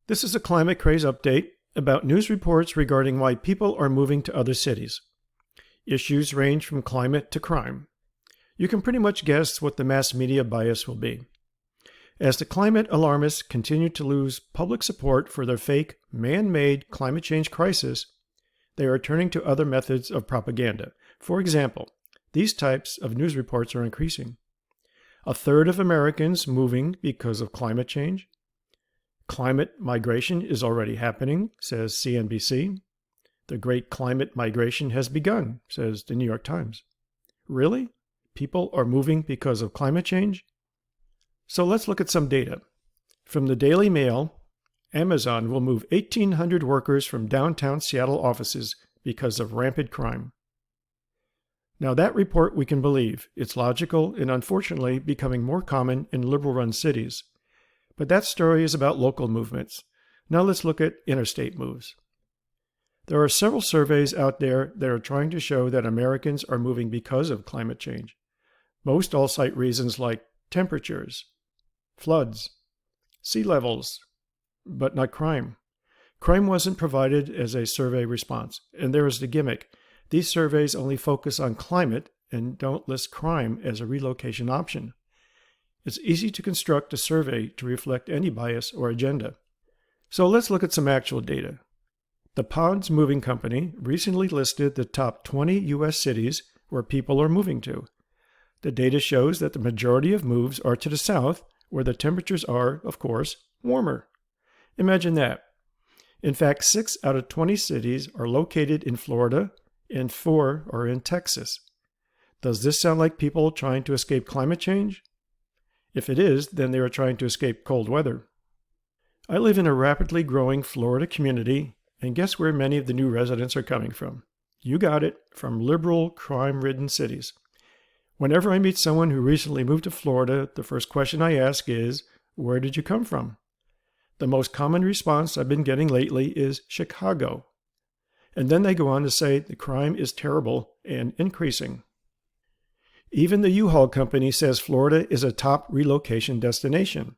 This is a Climate Craze update about news reports regarding why people are moving to other cities. Issues range from climate to crime. You can pretty much guess what the mass media bias will be. As the climate alarmists continue to lose public support for their fake, man-made climate change crisis, they are turning to other methods of propaganda. For example, these types of news reports are increasing. A third of Americans moving because of climate change. Climate migration is already happening, says CNBC. The great climate migration has begun, says the New York Times. Really? People are moving because of climate change? So let's look at some data. From the Daily Mail, Amazon will move 1,800 workers from downtown Seattle offices because of rampant crime. Now that report we can believe. It's logical and unfortunately becoming more common in liberal-run cities. But that story is about local movements. Now let's look at interstate moves. There are several surveys out there that are trying to show that Americans are moving because of climate change. Most all cite reasons like temperatures, floods, sea levels, but not crime. Crime wasn't provided as a survey response, and there is the gimmick. These surveys only focus on climate and don't list crime as a relocation option. It's easy to construct a survey to reflect any bias or agenda. So let's look at some actual data. The Pods Moving Company recently listed the top 20 U.S. cities where people are moving to. The data shows that the majority of moves are to the south, where the temperatures are, of course, warmer. Imagine that. In fact, 6 out of 20 cities are located in Florida, and 4 are in Texas. Does this sound like people trying to escape climate change? If it is, then they are trying to escape cold weather. I live in a rapidly growing Florida community, and guess where many of the new residents are coming from? You got it, from liberal, crime-ridden cities. Whenever I meet someone who recently moved to Florida, the first question I ask is, where did you come from? The most common response I've been getting lately is Chicago. And then they go on to say the crime is terrible and increasing. Even the U-Haul company says Florida is a top relocation destination.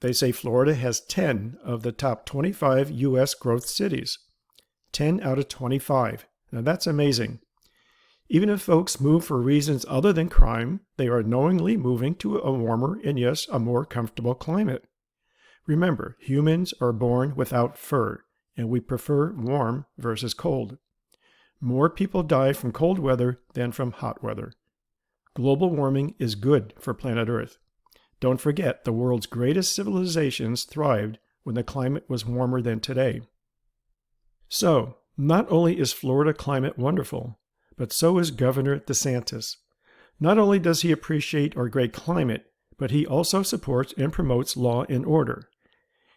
They say Florida has 10 of the top 25 U.S. growth cities. 10 out of 25. Now that's amazing. Even if folks move for reasons other than crime, they are knowingly moving to a warmer and yes, a more comfortable climate. Remember, humans are born without fur, and we prefer warm versus cold. More people die from cold weather than from hot weather. Global warming is good for planet Earth. Don't forget, the world's greatest civilizations thrived when the climate was warmer than today. So, not only is Florida climate wonderful, but so is Governor DeSantis. Not only does he appreciate our great climate, but he also supports and promotes law and order.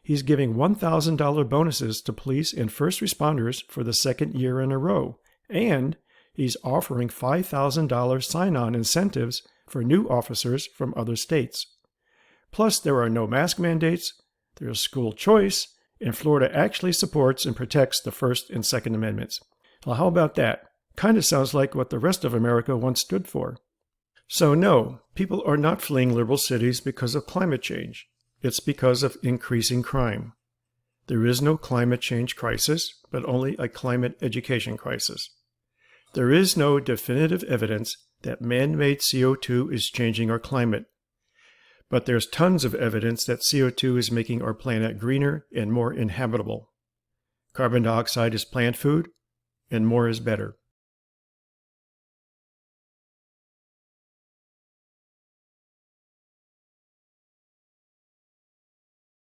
He's giving $1,000 bonuses to police and first responders for the second year in a row, and he's offering $5,000 sign-on incentives for new officers from other states. Plus, there are no mask mandates, there's school choice, and Florida actually supports and protects the First and Second Amendments. Well, how about that? Kind of sounds like what the rest of America once stood for. So no, people are not fleeing liberal cities because of climate change. It's because of increasing crime. There is no climate change crisis, but only a climate education crisis. There is no definitive evidence that man-made CO2 is changing our climate. But there's tons of evidence that CO2 is making our planet greener and more inhabitable. Carbon dioxide is plant food, and more is better.